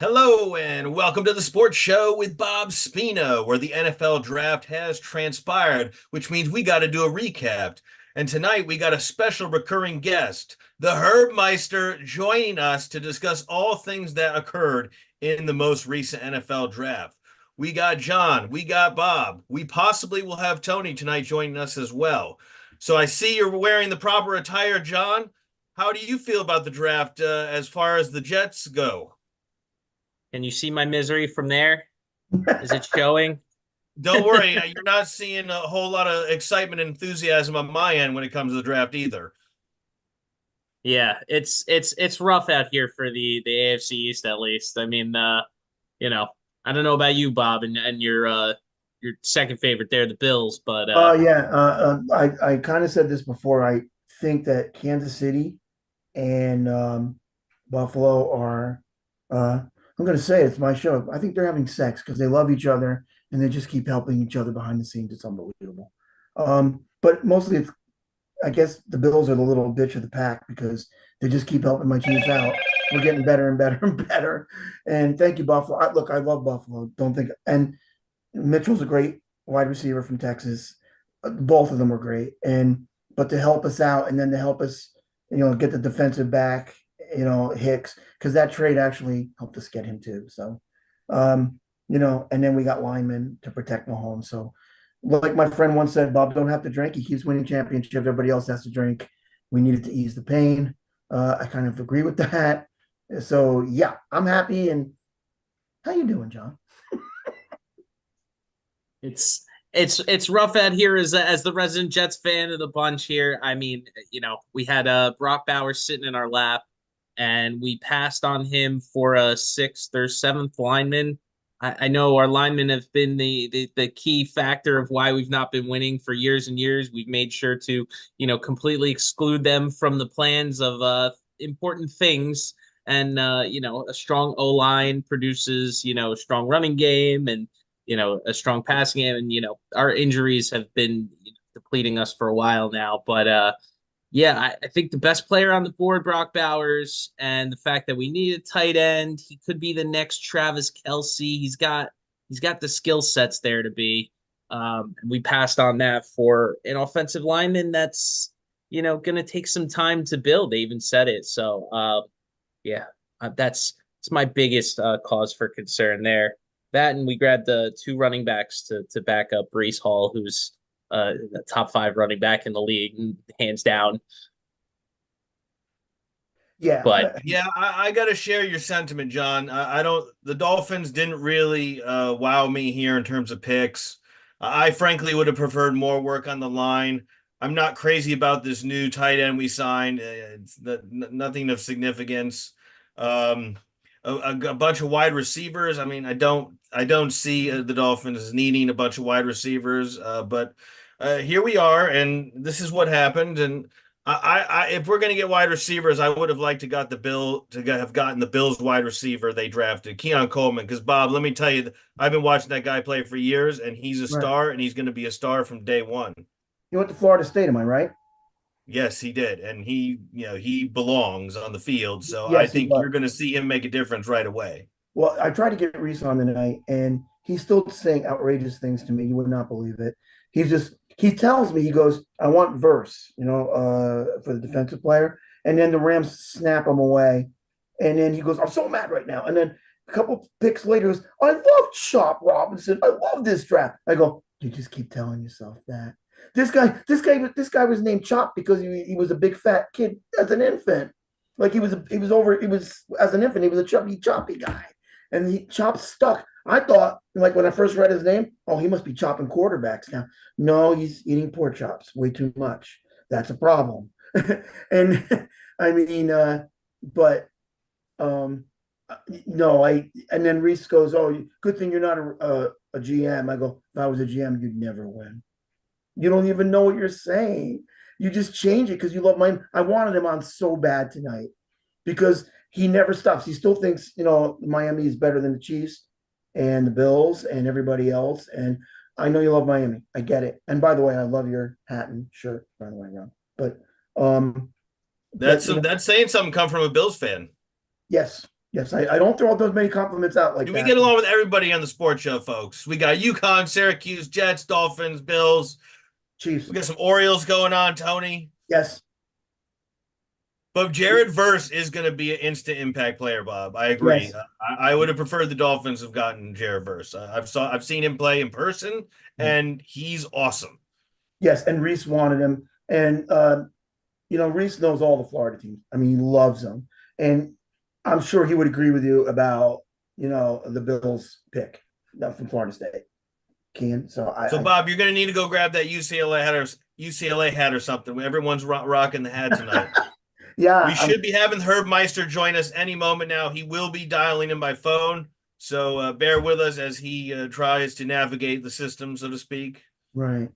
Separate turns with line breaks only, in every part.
Hello and welcome to the Sports Show with Bob Spina, where the NFL draft has transpired, which means we got to do a recap. And tonight we got a special recurring guest, the Herbmeister, joining us to discuss all things that occurred in the most recent NFL draft. We got John, we got Bob. We possibly will have Tony tonight joining us as well. So I see you're wearing the proper attire, John. How do you feel about the draft as far as the Jets go?
Can you see my misery from there? Is it showing?
Don't worry, you're not seeing a whole lot of excitement and enthusiasm on my end when it comes to the draft either.
Yeah, it's rough out here for the AFC East at least. I mean, you know, I don't know about you, Bob, and your second favorite there, the Bills, but
Yeah, I kind of said this before. I think that Kansas City and Buffalo are, I'm going to say it's my show. I think they're having sex because they love each other and they just keep helping each other behind the scenes. It's unbelievable. But mostly it's, I guess the Bills are the little bitch of the pack because they just keep helping my Chiefs out. We're getting better and better and better. And thank you, Buffalo. Look, I love Buffalo. Don't think, and Mitchell's a great wide receiver from Texas. Both of them were great, and but to help us out and then to help us, get the defensive back, Hicks, because that trade actually helped us get him too. So, and then we got linemen to protect Mahomes. So, like my friend once said, Bob don't have to drink. He keeps winning championships. Everybody else has to drink. We needed to ease the pain. I kind of agree with that. So yeah, I'm happy. And how you doing, John?
it's rough out here as the resident Jets fan of the bunch here. I mean, we had Brock Bowers sitting in our lap, and we passed on him for a sixth or seventh lineman. I know our linemen have been the key factor of why we've not been winning for years and years. We've made sure to, completely exclude them from the plans of important things. And a strong O line produces, a strong running game and a strong passing game. And our injuries have been depleting us for a while now. But yeah, I think the best player on the board, Brock Bowers, and the fact that we need a tight end, he could be the next Travis Kelsey. He's got the skill sets there to be. And we passed on that for an offensive lineman that's going to take some time to build. They even said it. So yeah, that's my biggest cause for concern there. That and we grabbed the two running backs to back up Brees Hall, who's the top five running back in the league, hands down.
Yeah,
But
Yeah, I got to share your sentiment, John. I don't. The Dolphins didn't really wow me here in terms of picks. I frankly would have preferred more work on the line. I'm not crazy about this new tight end we signed. It's nothing of significance. Um, a bunch of wide receivers. I mean, I don't see the Dolphins needing a bunch of wide receivers. But here we are, and this is what happened. And if we're going to get wide receivers, I would have liked to have gotten the Bills wide receiver they drafted, Keon Coleman. Because Bob, let me tell you, I've been watching that guy play for years, and he's a
right.
star, and he's going to be a star from day one.
You went to Florida State, am I right?
Yes, he did, and he belongs on the field. So I
Yes, he
think you're
was.
going to see him make a difference right away.
Well, I tried to get Reese on tonight, and he's still saying outrageous things to me. You would not believe it. He tells me, he goes, I want verse, for the defensive player. And then the Rams snap him away. And then he goes, I'm so mad right now. And then a couple picks later, he goes, I love Chop Robinson. I love this draft. I go, you just keep telling yourself that. This guy was named Chop because he was a big fat kid as an infant. Like he was as an infant, he was a choppy guy. And he Chop stuck. I thought, like when I first read his name, oh, he must be chopping quarterbacks now. No, he's eating pork chops way too much. That's a problem. And I mean, but um, no, and then Reese goes, "Oh, good thing you're not a GM." I go, "If I was a GM, you'd never win. You don't even know what you're saying. You just change it because you love mine." I wanted him on so bad tonight because he never stops. He still thinks, Miami is better than the Chiefs and the Bills and everybody else. And I know you love Miami. I get it. And by the way, I love your hat and shirt, by the way, Ron. But um, but
That's saying something come from a Bills fan.
yes, Yes, I don't throw out those many compliments out like
We
that.
get along with everybody on the sports show, folks. We got UConn, Syracuse, Jets, Dolphins, Bills.
Chiefs.
We got some Orioles going on, Tony.
Yes.
But Jared Verse is going to be an instant impact player, Bob. I agree.
Yes.
I would have preferred the Dolphins have gotten Jared Verse. I've seen him play in person, and he's awesome.
Yes. And Reese wanted him. And Reese knows all the Florida teams. I mean, he loves them. And I'm sure he would agree with you about, the Bills pick from Florida State. Kean. So
So, Bob, you're going to need to go grab that UCLA hat or something. Everyone's rocking the hat tonight.
Yeah.
We should be having Herbmeister join us any moment now. He will be dialing in by phone. So bear with us as he tries to navigate the system, so to speak.
Right.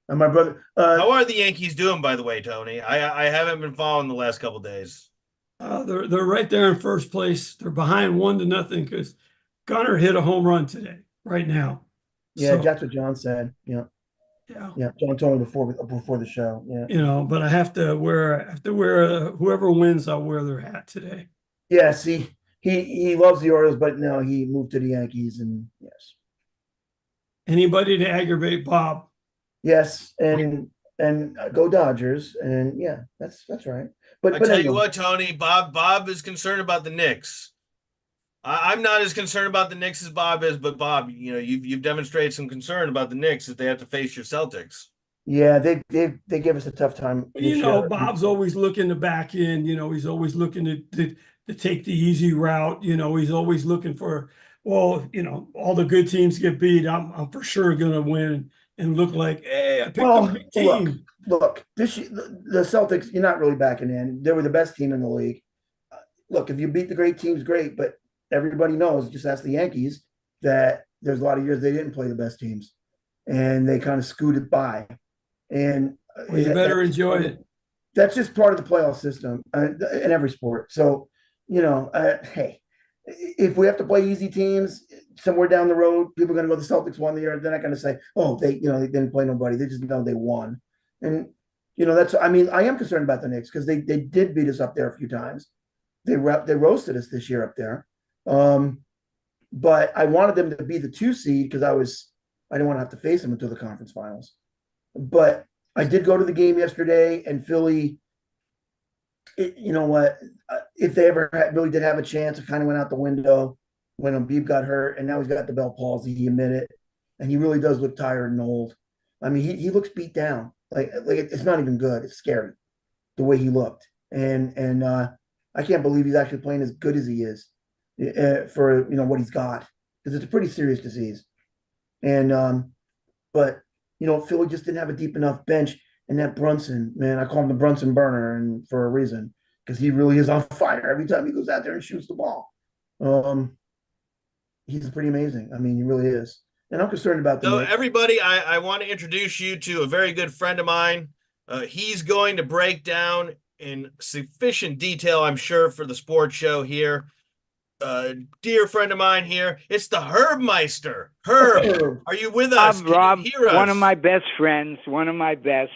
And my brother.
How are the Yankees doing, by the way, Tony? I haven't been following the last couple of days.
They're right there in first place. They're behind 1-0 because Gunnar hit a home run today, right now.
Yeah,
So,
that's what John said. Yeah.
yeah.
Yeah. John told me before the show. Yeah.
But I have to wear whoever wins, I'll wear their hat today.
Yeah. See, he loves the Orioles, but no, he moved to the Yankees, and yes.
Anybody to aggravate Bob.
Yes, and go Dodgers, and yeah, that's right. But
I tell you
anyway.
what, Tony, Bob is concerned about the Knicks. I'm not as concerned about the Knicks as Bob is, but Bob, you've demonstrated some concern about the Knicks that they have to face your Celtics.
Yeah, they give us a tough time.
Bob's always looking to back in. He's always looking to take the easy route. He's always looking for, all the good teams get beat. I'm for sure going to win and look like, hey, I picked the right team.
Look, the Celtics, you're not really backing in. They were the best team in the league. Look, if you beat the great teams, great, but everybody knows, just ask the Yankees, that there's a lot of years they didn't play the best teams, and they kind of scooted by. And
you better enjoy it.
That's just part of the playoff system in every sport. So, hey, if we have to play easy teams somewhere down the road, people are going to go, the Celtics won the year. They're not going to say, oh, they didn't play nobody. They just know they won. And, I am concerned about the Knicks because they did beat us up there a few times. They roasted us this year up there. But I wanted them to be the 2 seed because I didn't want to have to face them until the conference finals. But I did go to the game yesterday, and Philly, you know what? If they ever really did have a chance, it kind of went out the window when Embiid got hurt, and now he's got the Bell palsy. He admitted it, and he really does look tired and old. I mean, he looks beat down. Like it's not even good. It's scary the way he looked, and I can't believe he's actually playing as good as he is for what he's got, because it's a pretty serious disease. And but Philly just didn't have a deep enough bench. And that Brunson, man, I call him the Brunson burner, and for a reason, because he really is on fire every time he goes out there and shoots the ball. He's pretty amazing. I mean, he really is. And I'm concerned about the
So,
Knicks.
everybody, I want to introduce you to a very good friend of mine. He's going to break down in sufficient detail, I'm sure, for the sports show here. Dear friend of mine here, it's the Herbmeister. Herb, are you with us?
Rob,
Can you hear us?
one of my best friends, one of my best.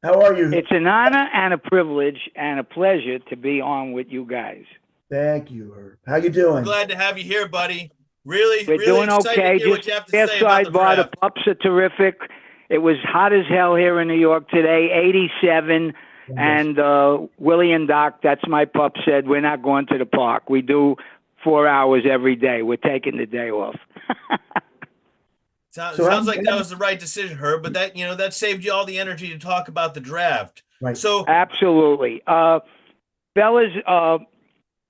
How are you?
It's an honor and a privilege and a pleasure to be on with you guys.
Thank you, Herb. How you doing?
Glad to have you here, buddy. We're
We're doing okay.
To hear what you have to say about the
Sidebar, the
draft.
pups are terrific. It was hot as hell here in New York today, 87.
Yes.
And Willie and Doc, that's my pup, said, we're not going to the park. We do 4 hours every day. We're taking the day off.
Sounds like that was the right decision, Herb, but that saved you all the energy to talk about the draft.
Right.
So
Absolutely. Fellas,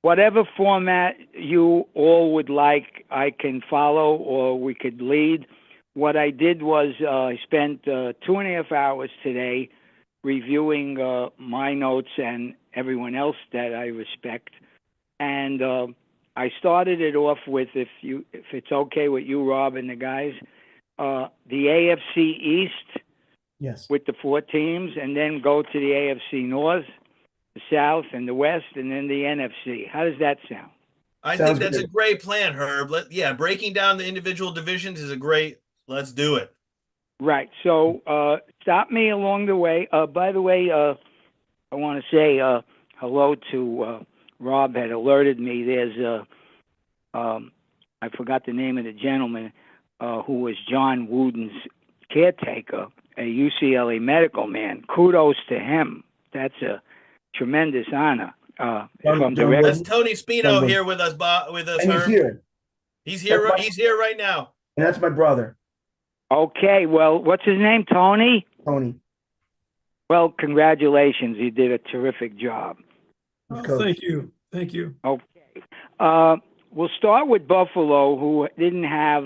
whatever format you all would like, I can follow or we could lead. What I did was I spent 2.5 hours today reviewing my notes and everyone else that I respect. And I started it off with, if it's okay with you, Rob, and the guys, the AFC East,
Yes,
with the 4 teams, and then go to the AFC North, the South, and the West, and then the NFC. How does that sound?
I
Sounds
think that's
good.
a great plan, Herb. Breaking down the individual divisions is a great. Let's do it.
Right. So stop me along the way. By the way, I want to say hello to Rob had alerted me. There's I forgot the name of the gentleman who was John Wooden's caretaker, a UCLA medical man. Kudos to him. That's a tremendous honor. If I'm
John
direct,
That's
Wooden.
Tony Spino here with us,
And he's
Herb.
here.
He's here.
That's my-
He's here right now.
And that's my brother,
okay. Well, what's his name? Tony.
Tony.
Well, congratulations. You did a terrific job.
Oh,
Coach.
thank you. Thank you.
Okay. We'll start with Buffalo, who didn't have,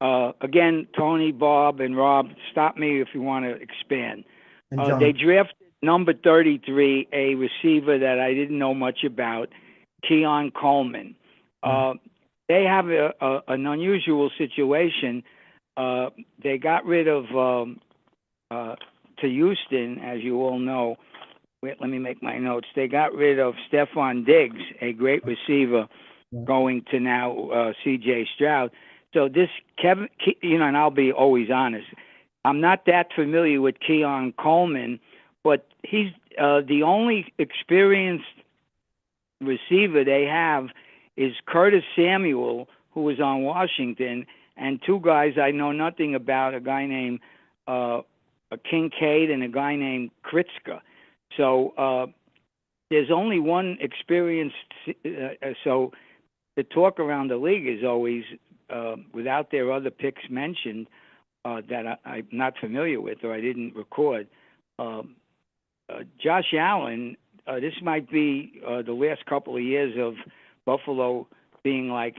again, Tony, Bob, and Rob. Stop me if you want to expand.
And John.
They drafted number 33, a receiver that I didn't know much about, Keon Coleman. They have an unusual situation. They got rid of, to Houston, as you all know. Wait, let me make my notes. They got rid of Stephon Diggs, a great receiver, going to now C.J. Stroud. So this Kevin, and I'll be always honest, I'm not that familiar with Keon Coleman, but he's the only experienced receiver they have is Curtis Samuel, who was on Washington, and two guys I know nothing about, a guy named Kincaid and a guy named Kritzka. So there's only one experienced. So the talk around the league is always, without their other picks mentioned, that I'm not familiar with or I didn't record. Josh Allen, this might be the last couple of years of Buffalo being like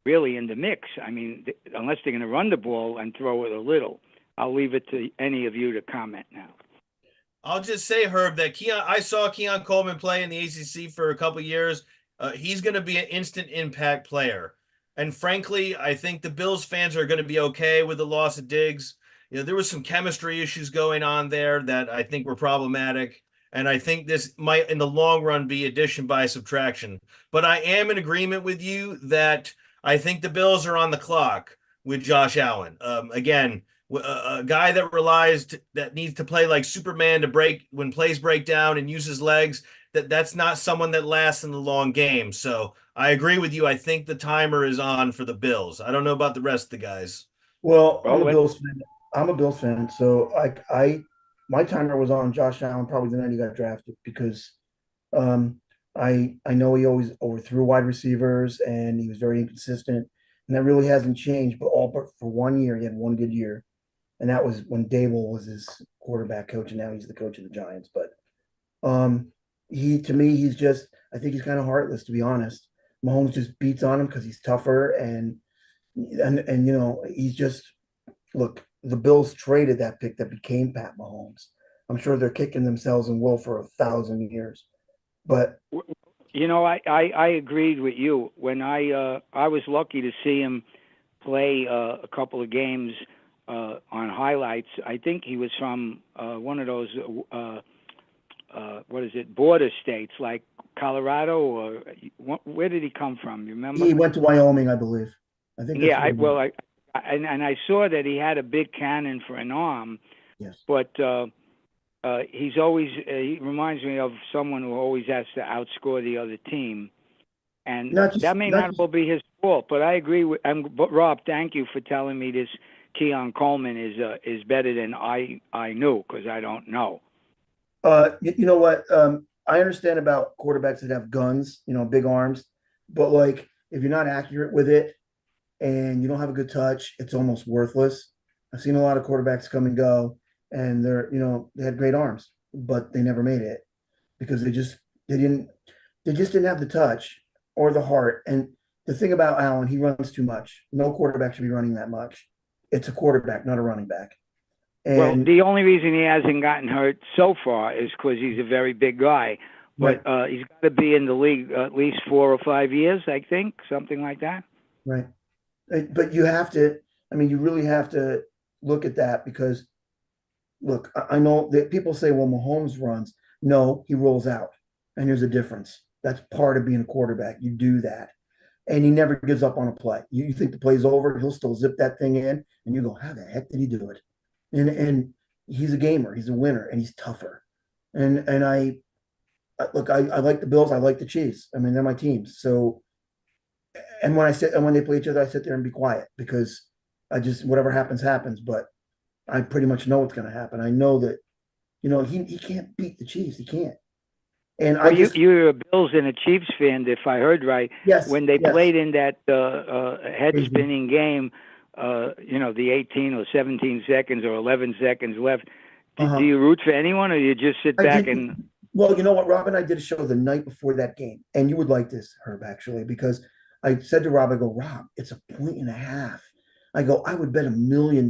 really in the mix. I mean, unless they're going to run the ball and throw it a little. I'll leave it to any of you to comment now.
I'll just say, Herb, that I saw Keon Coleman play in the ACC for a couple years. He's going to be an instant impact player. And frankly, I think the Bills fans are going to be okay with the loss of Diggs. There was some chemistry issues going on there that I think were problematic. And I think this might, in the long run, be addition by subtraction. But I am in agreement with you that I think the Bills are on the clock with Josh Allen. Again, a guy that needs to play like Superman to break when plays break down and use his legs. That's not someone that lasts in the long game. So I agree with you. I think the timer is on for the Bills. I don't know about the rest of the guys.
Well, I'm a Bills fan. I'm a Bills fan, so my timer was on Josh Allen probably the night he got drafted because I know he always overthrew wide receivers and he was very inconsistent, and that really hasn't changed. But for 1 year, he had one good year, and that was when Dable was his quarterback coach, and now he's the coach of the Giants. But to me, I think he's kind of heartless, to be honest. Mahomes just beats on him because he's tougher, and he's just look. The Bills traded that pick that became Pat Mahomes. I'm sure they're kicking themselves in will for 1,000 years. But
I agreed with you when I was lucky to see him play a couple of games on highlights. I think he was from one of those border states like Colorado, or where did he come from? You remember?
He went to Wyoming, I believe. I think.
Yeah, I saw that he had a big cannon for an arm.
Yes.
But he reminds me of someone who always has to outscore the other team, and that may not all be his fault. But I agree with. But Rob, thank you for telling me this. Keon Coleman is better than I knew, because I don't know.
You know what? I understand about quarterbacks that have guns, big arms, but like if you're not accurate with it and you don't have a good touch, it's almost worthless. I've seen a lot of quarterbacks come and go, and they had great arms, but they never made it because they just didn't have the touch or the heart. And the thing about Allen, he runs too much. No quarterback should be running that much. It's a quarterback, not a running back. And
the only reason he hasn't gotten hurt so far is because he's a very big guy. But
right.
He's got to be in the league at least 4 or 5 years, I think, something like that.
Right. But you have to, you really have to look at that because, look, I know that people say, well, Mahomes runs. No, he rolls out. And there's a difference. That's part of being a quarterback. You do that. And he never gives up on a play. You think the play's over, he'll still zip that thing in, and you go, how the heck did he do it? And he's a gamer. He's a winner, and he's tougher. And look, I like the Bills. I like the Chiefs. I mean, they're my teams. So, and when they play each other, I sit there and be quiet because I just whatever happens happens. But I pretty much know what's going to happen. I know that he can't beat the Chiefs. He can't. And
Well,
I just
you're a Bills and a Chiefs fan, if I heard right.
yes,
When they
yes,
played in that head
crazy.
spinning game, the 18 or 17 seconds or 11 seconds left. Do
Uh-huh.
you root for anyone, or you just sit
I
back
didn't.
and?
Well, you know what, Rob and I did a show the night before that game, and you would like this, Herb, actually, because I said to Rob, I go, Rob, it's a point and a half. I go, I would bet $1 million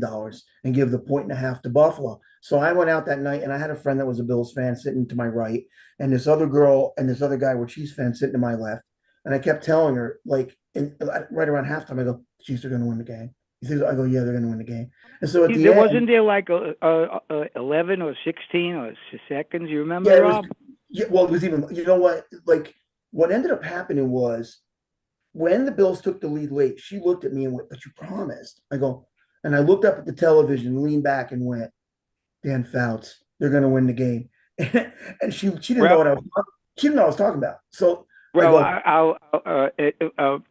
and give the point and a half to Buffalo. So I went out that night, and I had a friend that was a Bills fan sitting to my right, and this other girl and this other guy were Chiefs fans sitting to my left. And I kept telling her, like, right around halftime, I go, Chiefs are going to win the game. He says, I go, yeah, they're going to win the game. And so at the
There
end,
wasn't there like 11 or 16 or seconds. You remember,
yeah, it was.
Rob?
Yeah, well, it was even. You know what? Like, what ended up happening was when the Bills took the lead late. She looked at me and went, "But you promised." I go, and I looked up at the television, leaned back, and went, "Dan Fouts, they're going to win the game." And she didn't know
Well,
what I was. She didn't know what I was talking about. So I
well,
go,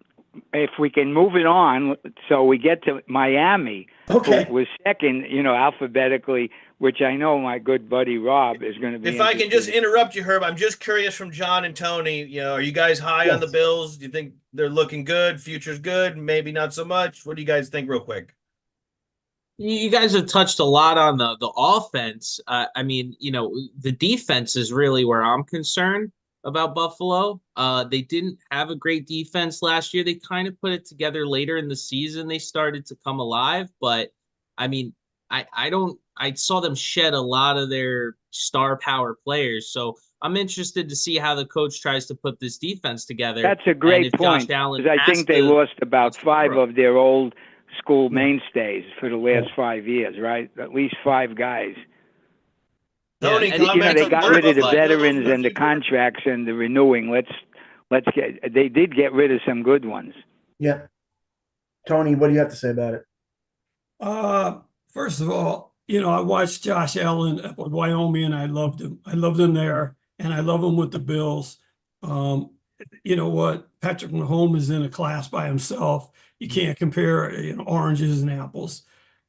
if we can move it on, so we get to Miami, who
"Okay,
was second, alphabetically, which I know my good buddy Rob is going to be
If I can just
interested.
interrupt you, Herb, I'm just curious from John and Tony. Are you guys high on the
yes."
Bills? Do you think they're looking good? Future's good? Maybe not so much. What do you guys think, real quick?
You guys have touched a lot on the offense. I mean, the defense is really where I'm concerned about Buffalo. They didn't have a great defense last year. They kind of put it together later in the season. They started to come alive, but I mean, I saw them shed a lot of their star power players. So I'm interested to see how the coach tries to put this defense together.
That's a
And
great
if Josh
point,
Allen
because I
has
think they lost about
to
five
throw.
of their old school
Yeah.
mainstays for the
Yeah.
last 5 years, right? At least five guys.
Yeah,
Tony,
and
comments
They
on
got
part of
rid of the
Buffalo Bills
veterans
and the
and the
future?
contracts and the renewing. Let's get. They did get rid of some good ones.
Yeah." Tony, what do you have to say about it?
First of all, I watched Josh Allen up with Wyoming and I loved him. I loved him there and I love him with the Bills. Um, you know what? Patrick Mahomes is in a class by himself. You can't compare, oranges and apples.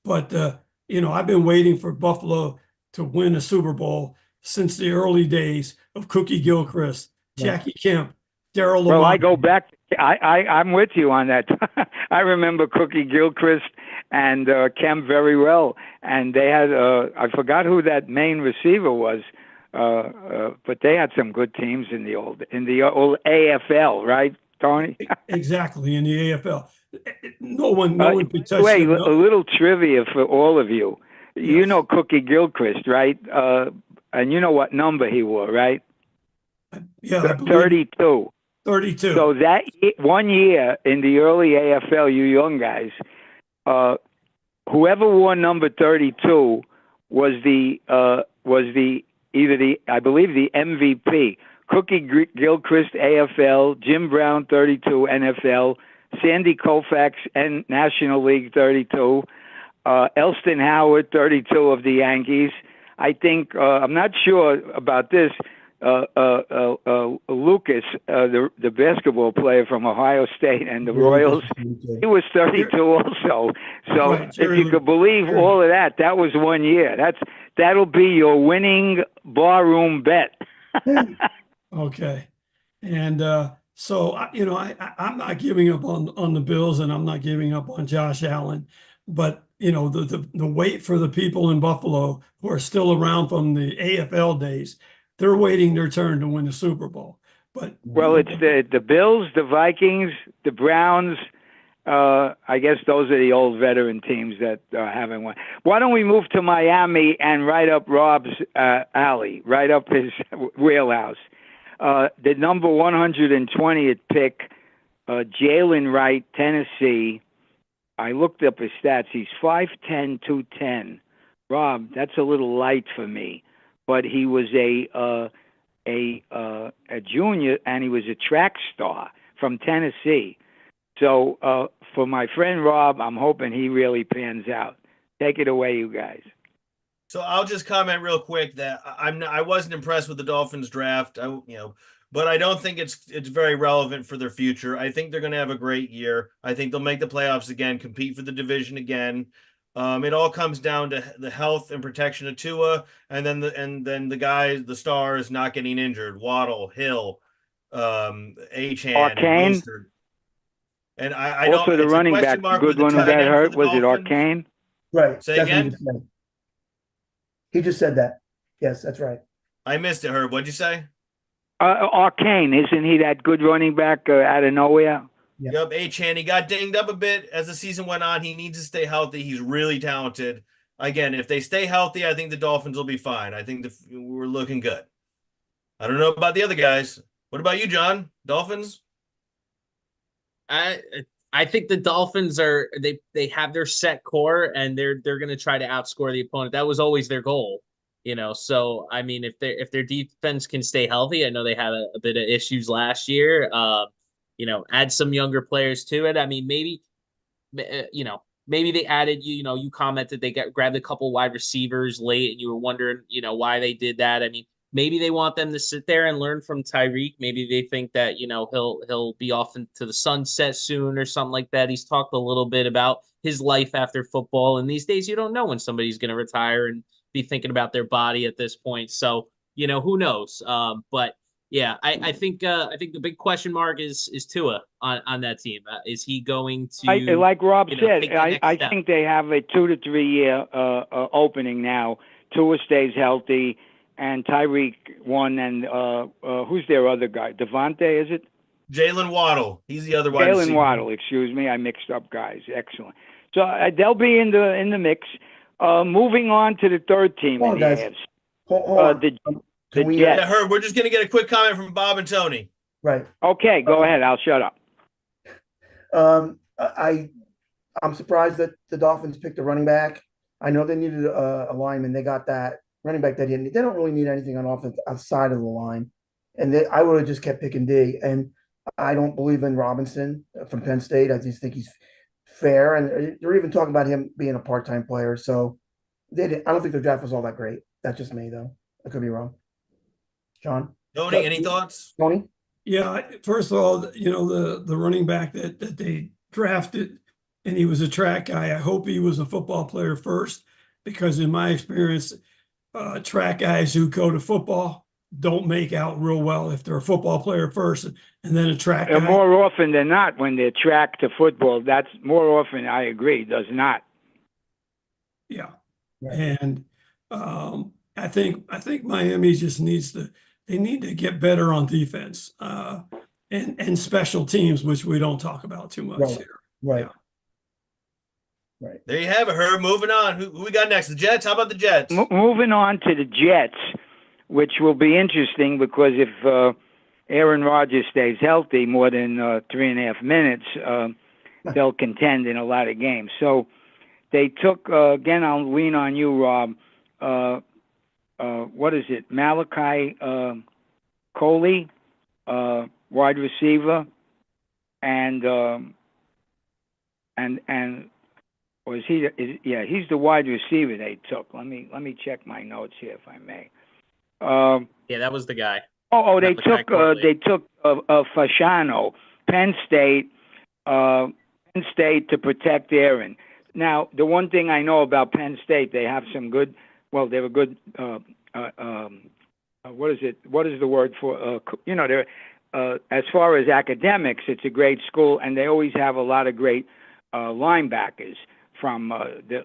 But, I've been waiting for Buffalo to win a Super Bowl since the early days of Cookie Gilchrist,
Yeah.
Jackie Kemp, Daryl
Well, I
Lamont.
go back. I'm with you on that. I remember Cookie Gilchrist and Kemp very well, and they had I forgot who that main receiver was, but they had some good teams in the old AFL, right, Tony?
Exactly, in the AFL. No one could
By the
touch
way,
them.
a little trivia for all of you. You
Yes.
know Cookie Gilchrist, right? And you know what number he wore, right?
Yeah, I believe
32.
32.
So that 1 year in the early AFL, you young guys, whoever wore number 32 was the either the I believe the MVP. Cookie Gilchrist AFL, Jim Brown 32 NFL, Sandy Koufax and National League 32, Elston Howard 32 of the Yankees. I think I'm not sure about this. Lucas, the basketball player from Ohio State and the Royals, he was 32 also. So
Right,
if
Jerry
you
Lu-
could believe
Jerry.
all of that, that was 1 year. That'll be your winning barroom bet.
Okay. And so I'm not giving up on the Bills and I'm not giving up on Josh Allen, but the wait for the people in Buffalo who are still around from the AFL days, they're waiting their turn to win the Super Bowl. But
Well, it's the Bills, the Vikings, the Browns. I guess those are the old veteran teams that haven't won. Why don't we move to Miami and right up Rob's alley, right up his wheelhouse? The number 120th pick, Jalen Wright, Tennessee. I looked up his stats. He's 5'10", 210. Rob, that's a little light for me. But he was a junior, and he was a track star from Tennessee. So for my friend Rob, I'm hoping he really pans out. Take it away, you guys.
So I'll just comment real quick that I wasn't impressed with the Dolphins draft. But I don't think it's very relevant for their future. I think they're going to have a great year. I think they'll make the playoffs again, compete for the division again. It all comes down to the health and protection of Tua, and then the guys, the stars, not getting injured. Waddle, Hill, Achan, and
Arcane.
Mostert. And I don't.
Also, the
It's a
running
question
back, the
mark with
good
the
one who
tight
got
end for
hurt,
the
was it
Dolphins.
Arcane?
Right.
Say
That's what he
again.
just said. He just said that. Yes, that's right.
I missed it, Herb. What'd you say?
Arcane, isn't he that good running back out of nowhere?
Yeah.
Yep, Achan. He got dinged up a bit as the season went on. He needs to stay healthy. He's really talented. Again, if they stay healthy, I think the Dolphins will be fine. I think we're looking good. I don't know about the other guys. What about you, John? Dolphins?
I I think the Dolphins are they have their set core and they're going to try to outscore the opponent. That was always their goal, you know. So I mean, if their defense can stay healthy, I know they had a bit of issues last year. You know, add some younger players to it. I mean, maybe you know, maybe they added you know, you commented they grabbed a couple wide receivers late and you were wondering, you know, why they did that. I mean, maybe they want them to sit there and learn from Tyreek. Maybe they think that, you know, he'll be off into the sunset soon or something like that. He's talked a little bit about his life after football, and these days you don't know when somebody's going to retire and be thinking about their body at this point. So, you know, who knows? But yeah, I think the big question mark is Tua on that team. Is he going to
Like Rob
you know,
said,
take the next
I
step?
think they have a 2 to 3 year opening now. Tua stays healthy, and Tyreek won, and who's their other guy? Devontae, is it?
Jalen Waddle. He's the other wide
Jalen
receiver.
Waddle, excuse me, I mixed up guys. Excellent. So they'll be in the mix. Moving on to the third team
Hold
in
on,
the
guys.
AFC.
Hold on.
The
Can we?
Jets.
Yeah, Herb, we're just going to get a quick comment from Bob and Tony.
Right.
Okay, go ahead. I'll shut up.
I'm surprised that the Dolphins picked a running back. I know they needed a lineman. They got that running back. They didn't. They don't really need anything on offense outside of the line. And I would have just kept picking D. And I don't believe in Robinson from Penn State. I just think he's fair. And they're even talking about him being a part-time player. So they didn't. I don't think their draft was all that great. That's just me, though. I could be wrong. John?
Tony, any thoughts?
Tony?
Yeah, first of all, you know, the running back that they drafted, and he was a track guy. I hope he was a football player first, because in my experience, track guys who go to football don't make out real well if they're a football player first and then a track guy.
More often than not, when they're track to football, that's more often, I agree, does not.
Yeah.
Right.
And I think Miami just they need to get better on defense and special teams, which we don't talk about too much
Right.
here.
Right.
Yeah.
Right.
There you have it, Herb. Moving on. Who we got next? The Jets? How about the Jets?
Moving on to the Jets, which will be interesting because if Aaron Rodgers stays healthy more than 3.5 minutes, they'll contend in a lot of games. So they took, again, I'll lean on you, Rob. What is it? Malachi Coley, wide receiver, and was he? Yeah, he's the wide receiver they took. Let me check my notes here, if I may.
Yeah, that was the guy.
They took Fasciano, Penn State to protect Aaron. Now, the one thing I know about Penn State, they have some good. Well, they have a good. What is it? What is the word for? They're as far as academics, it's a great school, and they always have a lot of great linebackers. From the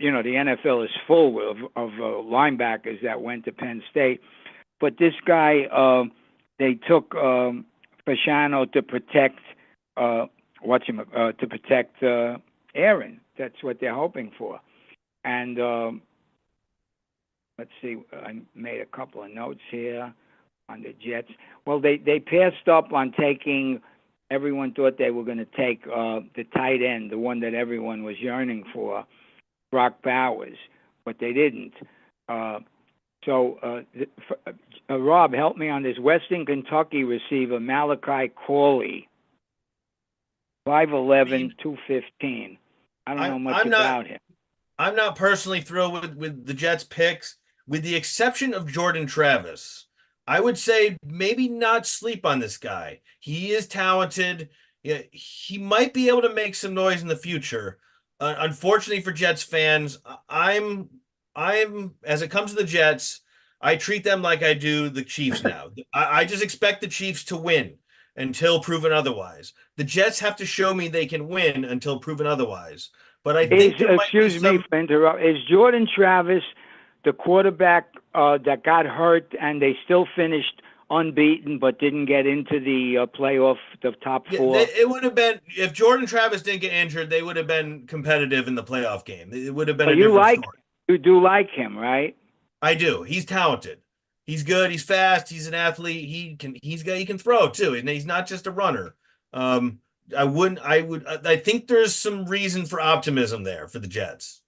NFL is full of linebackers that went to Penn State, but this guy they took Fasciano to protect to protect Aaron. That's what they're hoping for. And let's see, I made a couple of notes here on the Jets. Well, they passed up on taking. Everyone thought they were going to take the tight end, the one that everyone was yearning for, Brock Bowers, but they didn't. Rob, help me on this. Western Kentucky receiver Malachi Corley, 5'11", 215. I don't know much about him.
I'm not personally thrilled with the Jets picks, with the exception of Jordan Travis. I would say maybe not sleep on this guy. He is talented. Yeah, he might be able to make some noise in the future. Unfortunately for Jets fans, I'm as it comes to the Jets, I treat them like I do the Chiefs now. I just expect the Chiefs to win until proven otherwise. The Jets have to show me they can win until proven otherwise. But I
Is
think there might be
excuse me
some.
for interrupt. Is Jordan Travis the quarterback that got hurt and they still finished unbeaten but didn't get into the playoff, the top
Yeah,
four?
it would have been if Jordan Travis didn't get injured, they would have been competitive in the playoff game. It would have been
But
a different story.
you do like him, right?
I do. He's talented. He's good. He's fast. He's an athlete. He can throw too. He's not just a runner. Um, I think there's some reason for optimism there for the Jets.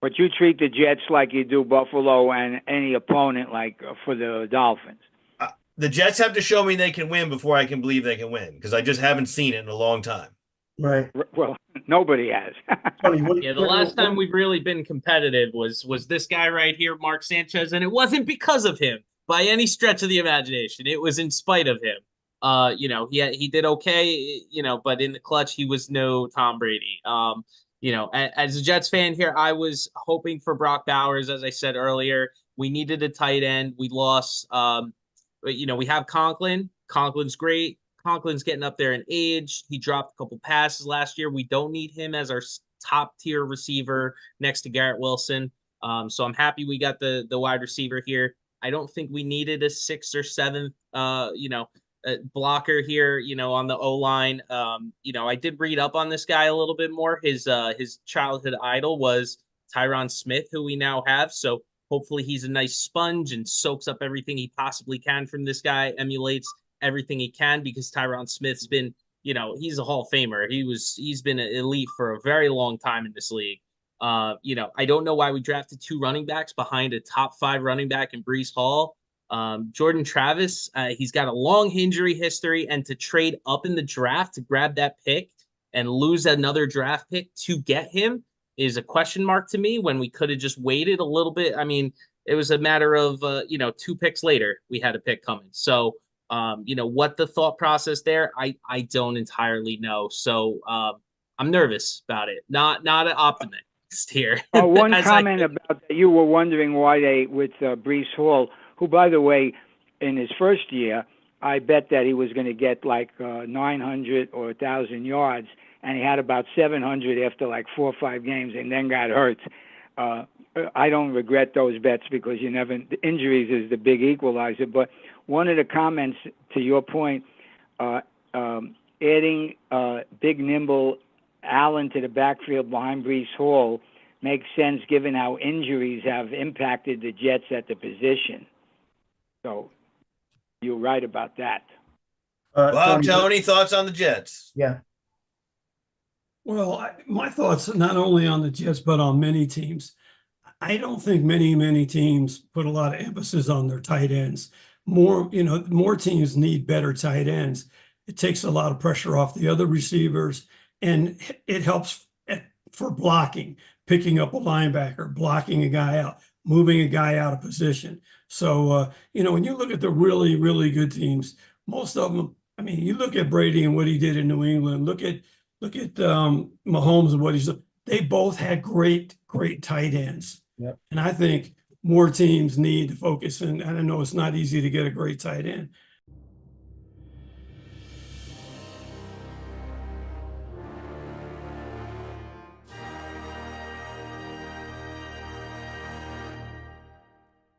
But you treat the Jets like you do Buffalo and any opponent like for the Dolphins.
The Jets have to show me they can win before I can believe they can win because I just haven't seen it in a long time.
Right.
Well, nobody has.
Tony,
Yeah, the last time we've really been competitive was this guy right here, Mark Sanchez, and it wasn't because of him by any stretch of the imagination. It was in spite of him. He did okay, but in the clutch he was no Tom Brady. As a Jets fan here, I was hoping for Brock Bowers, as I said earlier. We needed a tight end. We lost. We have Conklin. Conklin's great. Conklin's getting up there in age. He dropped a couple passes last year. We don't need him as our top tier receiver next to Garrett Wilson. So I'm happy we got the wide receiver here. I don't think we needed a sixth or seventh, blocker here, on the O line. I did read up on this guy a little bit more. His childhood idol was Tyron Smith, who we now have. So hopefully he's a nice sponge and soaks up everything he possibly can from this guy, emulates everything he can because Tyron Smith's been, he's a Hall of Famer. He's been an elite for a very long time in this league. I don't know why we drafted two running backs behind a top 5 running back in Brees Hall. Jordan Travis, he's got a long injury history, and to trade up in the draft to grab that pick and lose another draft pick to get him is a question mark to me when we could have just waited a little bit. I mean, it was a matter of, 2 picks later, we had a pick coming. So, what the thought process there, I don't entirely know. So I'm nervous about it. Not an optimist here.
One comment about that. You were wondering why they, with Brees Hall, who, by the way, in his first year, I bet that he was going to get like 900 or 1,000 yards, and he had about 700 after like 4 or 5 games, and then got hurt. I don't regret those bets because the injuries is the big equalizer. But one of the comments to your point, adding big nimble Allen to the backfield behind Brees Hall makes sense given how injuries have impacted the Jets at the position. So you're right about that.
Tony, thoughts on the Jets?
Yeah.
Well, my thoughts not only on the Jets, but on many teams. I don't think many teams put a lot of emphasis on their tight ends. More teams need better tight ends. It takes a lot of pressure off the other receivers, and it helps for blocking, picking up a linebacker, blocking a guy out, moving a guy out of position. So, when you look at the really, really good teams, most of them, I mean, you look at Brady and what he did in New England, look at Mahomes and what he's done. They both had great tight ends.
Yep.
And I think more teams need to focus. And I know it's not easy to get a great tight end,